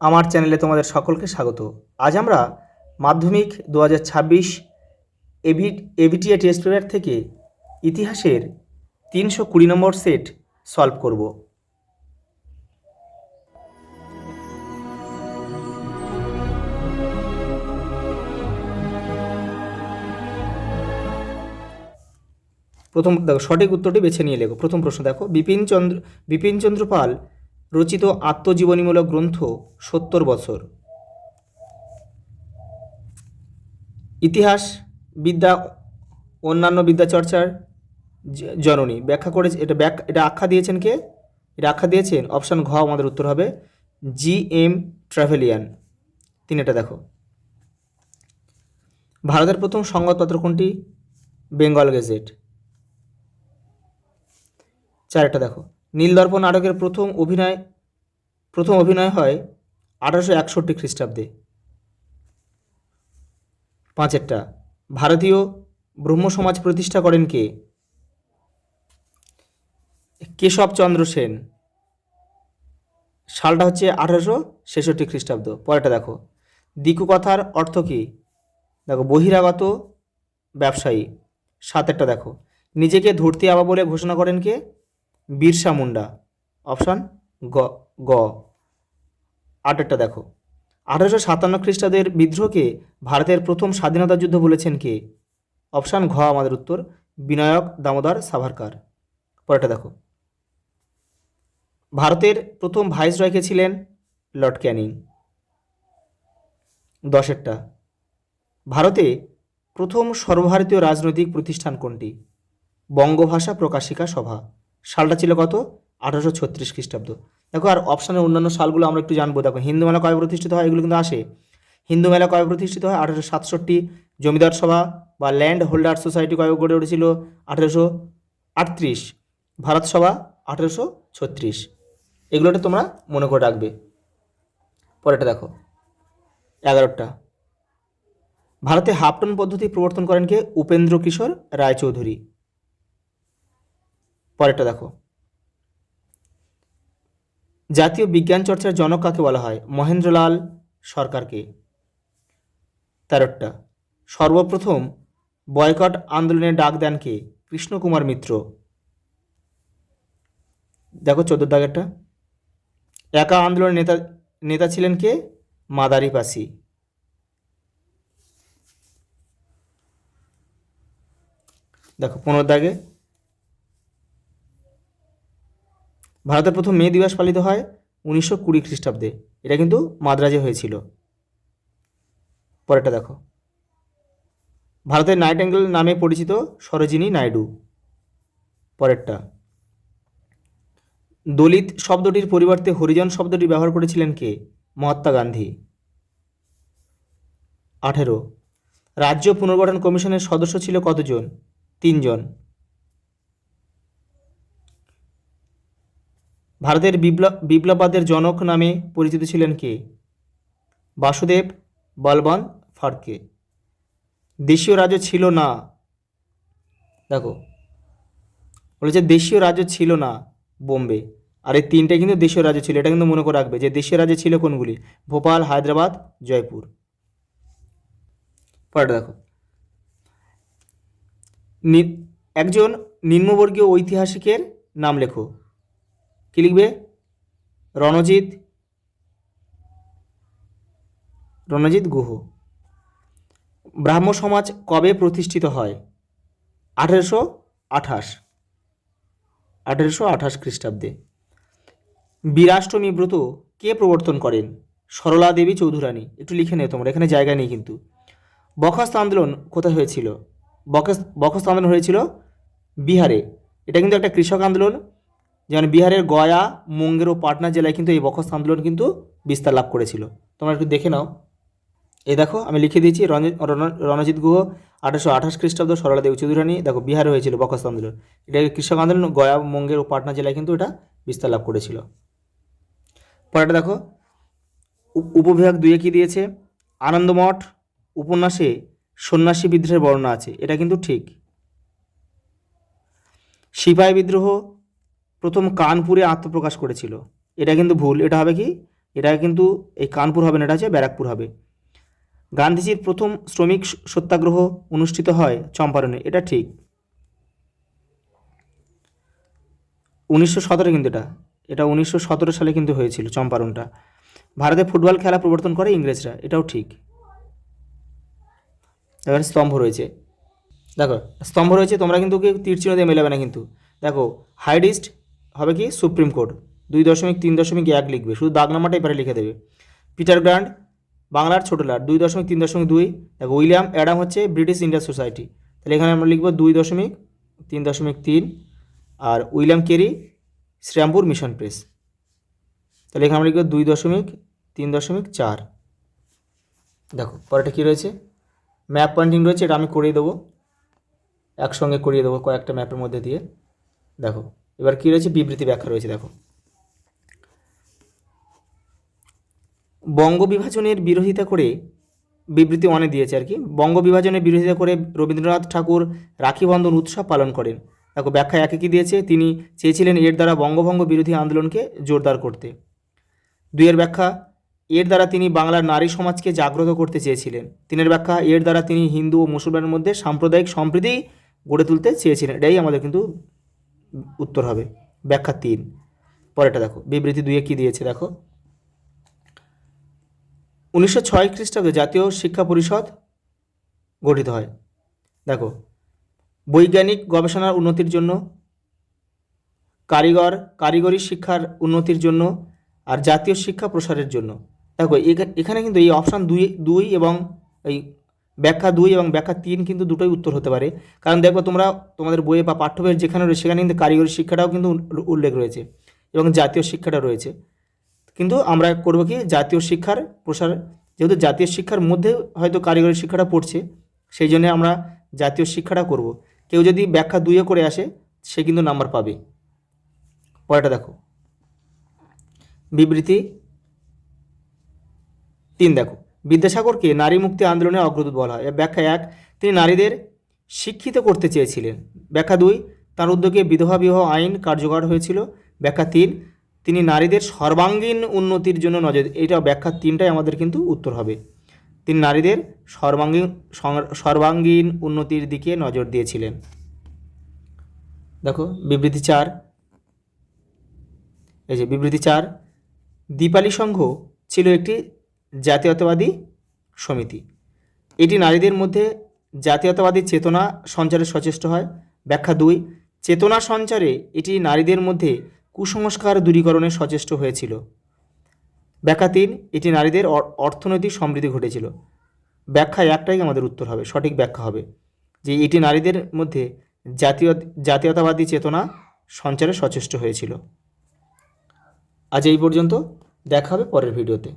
আমার চ্যানেলে তোমাদের সকলকে স্বাগত। আজ আমরা মাধ্যমিক 2026 এবিটিএ টেস্ট পেপার থেকে ইতিহাসের 320 নম্বর সেট সলভ করব। প্রথম দেখো, সঠিক উত্তরটি বেছে নিয়ে লেখো। প্রথম প্রশ্ন দেখো, বিপিনচন্দ্র পাল রচিত আত্মজীবনীমূলক গ্রন্থ 70 বছর। ইতিহাস বিদ্যা অন্যান্য বিদ্যাচর্চার জননী। ব্যাখ্যা করে এটা আখ্যা দিয়েছেন কে? এটা আখ্যা দিয়েছেন অপশান ঘ আমাদের উত্তর হবে জি.এম. ট্রাভেলিয়ান। এটা দেখো, ভারতের প্রথম সংবাদপত্র কোনটি? বেঙ্গল গেজেট। এটা দেখো, নীলদর্পণ নাটকের প্রথম অভিনয় হয় 1861 খ্রিস্টাব্দে। এটা, ভারতীয় ব্রহ্ম সমাজ প্রতিষ্ঠা করেন কে? কেশবচন্দ্র সেন। সালটা হচ্ছে 1866 খ্রিস্টাব্দ। পরেরটা দেখো, দিকু কথার অর্থ কী? দেখো, বহিরাগত ব্যবসায়ী। একটা দেখো, নিজেকে ধরতি আবা বলে ঘোষণা করেন কে? বিরসা মুন্ডা। অপশান গ গ। একটা দেখো, 1857 খ্রিস্টাব্দের বিদ্রোহকে ভারতের প্রথম স্বাধীনতা যুদ্ধ বলেছেন কে? অপশান ঘ আমাদের উত্তর বিনায়ক দামোদর সাভারকার। পরেরটা দেখো, ভারতের প্রথম ভাইসরয় কে ছিলেন? লর্ড ক্যানিং। একটা, ভারতে প্রথম সর্বভারতীয় রাজনৈতিক প্রতিষ্ঠান কোনটি? বঙ্গভাষা প্রকাশিকা সভা। সালটা ছিল কত? 1836 খ্রিস্টাব্দ। দেখো, আর অপশানের অন্যান্য সালগুলো আমরা একটু জানবো। দেখো, হিন্দু মেলা কবে প্রতিষ্ঠিত হয়? এগুলো কিন্তু আসে। হিন্দু মেলা কবে প্রতিষ্ঠিত হয়? 1867। জমিদার সভা বা ল্যান্ড হোল্ডার সোসাইটি কবে গড়ে উঠেছিল? 1838। ভারত সভা 1836। এগুলোটা তোমরা মনে করে রাখবে। পরেরটা দেখো, 11টা, ভারতে হাফটন পদ্ধতি প্রবর্তন করেন কে? উপেন্দ্র কিশোর রায়চৌধুরী। পরেরটা দেখো, জাতীয় বিজ্ঞান চর্চার জনক কাকে বলা হয়? মহেন্দ্রলাল সরকারকে। 13টা, সর্বপ্রথম বয়কট আন্দোলনের ডাক দেন কে? কৃষ্ণকুমার মিত্র। দেখো, 14 দাগেরটা, একা আন্দোলনের নেতা ছিলেন কে? মাদারি পাসি। দেখো, 15 দাগে, ভারতের প্রথম মে দিবস পালিত হয় 1920 খ্রিস্টাব্দে। এটা কিন্তু মাদ্রাজে হয়েছিল। পরেরটা দেখো, ভারতের নাইটেঙ্গেল নামে পরিচিত সরোজিনী নাইডু। পরেরটা, দলিত শব্দটির পরিবর্তে হরিজন শব্দটি ব্যবহার করেছিলেন কে? মহাত্মা গান্ধী। 18, রাজ্য পুনর্গঠন কমিশনের সদস্য ছিল কতজন? 3 জন। ভারতের বিপ্লববাদের জনক নামে পরিচিত ছিলেন কে? বাসুদেব বলবন্ত ফাড়কে। দেশীয় রাজ্য ছিল না। দেখো, বলেছে দেশীয় রাজ্য ছিল না বোম্বে। আর এই 3টে কিন্তু দেশীয় রাজ্য ছিল। এটা কিন্তু মনে করে রাখবে যে দেশীয় রাজ্য ছিল কোনগুলি? ভোপাল, হায়দ্রাবাদ, জয়পুর। পরেরটা দেখো, একজন নিম্নবর্গীয় ঐতিহাসিকের নাম লেখো। কি লিখবে? রণজিৎ গুহ। ব্রাহ্ম সমাজ কবে প্রতিষ্ঠিত হয়? 1828 খ্রিস্টাব্দে। বীরাষ্টমী ব্রত কে প্রবর্তন করেন? সরলা দেবী চৌধুরানী। একটু লিখে নেও তোমরা, এখানে জায়গা নেই কিন্তু। বখাস্ত আন্দোলন কোথায় হয়েছিল? বখাস্ত আন্দোলন হয়েছিল বিহারে। এটা কিন্তু একটা কৃষক আন্দোলন। যেমন বিহারের গয়া, মুঙ্গের ও পাটনা জেলায় কিন্তু এই বখাস্ত আন্দোলন কিন্তু বিস্তার লাভ করেছিল। তোমরা একটু দেখে নাও। এই দেখো, আমি লিখে দিয়েছি রণজিৎ গুহ 1828 খ্রিস্টাব্দ, সরলা দেবী চৌধুরানী। দেখো, বিহারে হয়েছিল বখাস্ত আন্দোলন। এটা কৃষক আন্দোলন, গয়া, মুঙ্গের ও পাটনা জেলায় কিন্তু এটা বিস্তার লাভ করেছিল। পরেরটা দেখো, উপবিভাগ 2-এ কী দিয়েছে? আনন্দমঠ উপন্যাসে সন্ন্যাসী বিদ্রোহের বর্ণনা আছে। এটা কিন্তু ঠিক। সিপাহী বিদ্রোহ প্রথম কানপুরে আত্মপ্রকাশ করেছিল। এটা কিন্তু ভুল। এটা হবে কি? এটা কিন্তু এই কানপুর হবে না, এটা হচ্ছে ব্যারাকপুর হবে। গান্ধীজির প্রথম শ্রমিক সত্যাগ্রহ অনুষ্ঠিত হয় চম্পারণে, এটা ঠিক। 1917 কিন্তু এটা 1917 সালে কিন্তু হয়েছিল চম্পারণটা। ভারতে ফুটবল খেলা প্রবর্তন করে ইংরেজরা, এটাও ঠিক। এবার স্তম্ভ রয়েছে, দেখো স্তম্ভ রয়েছে, তোমরা কিন্তু কেউ তীর চিহ্ন দিয়ে মেলাবে না কিন্তু। দেখো হাইডিস্ট হবে কি সুপ্রিম কোর্ট, 2.3.1 লিখবে, শুধু দাগ নাম্বারটা এবারে লিখে দেবে। পিটার গ্রান্ড বাংলার ছোটো লাট 2.3.2। দেখো উইলিয়াম অ্যাডাম হচ্ছে ব্রিটিশ ইন্ডিয়ান সোসাইটি, তাহলে এখানে আমরা লিখবো 2.3.3। আর William Carey Serampore mission press, তাহলে এখানে আমরা লিখবো 2.3.4। দেখো পরেরটা কী রয়েছে, ম্যাপ পয়েন্টিং রয়েছে, এটা আমি করিয়ে দেবো, একসঙ্গে করিয়ে দেবো কয়েকটা ম্যাপের মধ্যে দিয়ে। দেখো এবার কী রয়েছে, বিবৃতি ব্যাখ্যা রয়েছে। দেখো বঙ্গ বিভাজনের বিরোধিতা করে, বিবৃতি অনে দিয়েছে আর কি, বঙ্গ বিভাজনের বিরোধিতা করে রবীন্দ্রনাথ ঠাকুর রাখি বন্ধন উৎসব পালন করেন। দেখো ব্যাখ্যা একে কী দিয়েছে, তিনি চেয়েছিলেন এর দ্বারা বঙ্গভঙ্গ বিরোধী আন্দোলনকে জোরদার করতে। 2 ব্যাখ্যা, এর দ্বারা তিনি বাংলার নারী সমাজকে জাগ্রত করতে চেয়েছিলেন। 3 ব্যাখ্যা, এর দ্বারা তিনি হিন্দু ও মুসলমানের মধ্যে সাম্প্রদায়িক সম্প্রীতি গড়ে তুলতে চেয়েছিলেন। এটাই আমাদের কিন্তু উত্তর হবে, ব্যাখ্যা 3। পরেরটা দেখো বিবৃতি 2 কী দিয়েছে, দেখো 1906 খ্রিস্টাব্দে জাতীয় শিক্ষা পরিষদ গঠিত হয়। দেখো বৈজ্ঞানিক গবেষণার উন্নতির জন্য, কারিগরি শিক্ষার উন্নতির জন্য, আর জাতীয় শিক্ষা প্রসারের জন্য। দেখো এখানে কিন্তু এই অপশান 2 এবং এই ব্যাখ্যা 2 এবং ব্যাখ্যা 3 কিন্তু দুটোই উত্তর হতে পারে। কারণ দেখো তোমরা তোমাদের বইয়ে বা পাঠ্য বইয়ের যেখানে রয়েছে সেখানে কিন্তু কারিগরি শিক্ষাটাও কিন্তু উল্লেখ রয়েছে এবং জাতীয় শিক্ষাটা রয়েছে। কিন্তু আমরা করবো কি, জাতীয় শিক্ষার প্রসার, যেহেতু জাতীয় শিক্ষার মধ্যে হয়তো কারিগরি শিক্ষাটা পড়ছে, সেই জন্য আমরা জাতীয় শিক্ষাটা করব। কেউ যদি ব্যাখ্যা 2 করে আসে সে কিন্তু নাম্বার পাবে। পরেরটা দেখো বিবৃতি 3। দেখো বিদ্যাসাগরকে নারী মুক্তি আন্দোলনের অগ্রদূত বলা হয়। ব্যাখ্যা 1, তিনি নারীদের শিক্ষিত করতে চেয়েছিলেন। ব্যাখ্যা 2, তার উদ্যোগে বিধবা বিবাহ আইন কার্যকর হয়েছিল। ব্যাখ্যা 3, তিনি নারীদের সর্বাঙ্গীন উন্নতির জন্য নজর, এটা ব্যাখ্যা 3টাই আমাদের কিন্তু উত্তর হবে। তিনি নারীদের সর্বাঙ্গীন উন্নতির দিকে নজর দিয়েছিলেন। দেখো বিবৃতি 4, এই যে বিবৃতি 4, দীপালি সংঘ ছিল একটি জাতীয়তাবাদী সমিতি, এটি নারীদের মধ্যে জাতীয়তাবাদী চেতনা সঞ্চারে সচেষ্ট হয়। ব্যাখ্যা 2, চেতনা সঞ্চারে এটি নারীদের মধ্যে কুসংস্কার দূরীকরণে সচেষ্ট হয়েছিল। ব্যাখ্যা 3, এটি নারীদের অর্থনৈতিক সমৃদ্ধি ঘটেছিল। ব্যাখ্যা 1টাই আমাদের উত্তর হবে, সঠিক ব্যাখ্যা হবে যে এটি নারীদের মধ্যে জাতীয়তাবাদী চেতনা সঞ্চারে সচেষ্ট হয়েছিল। আজ এই পর্যন্ত, দেখা হবে পরের ভিডিওতে।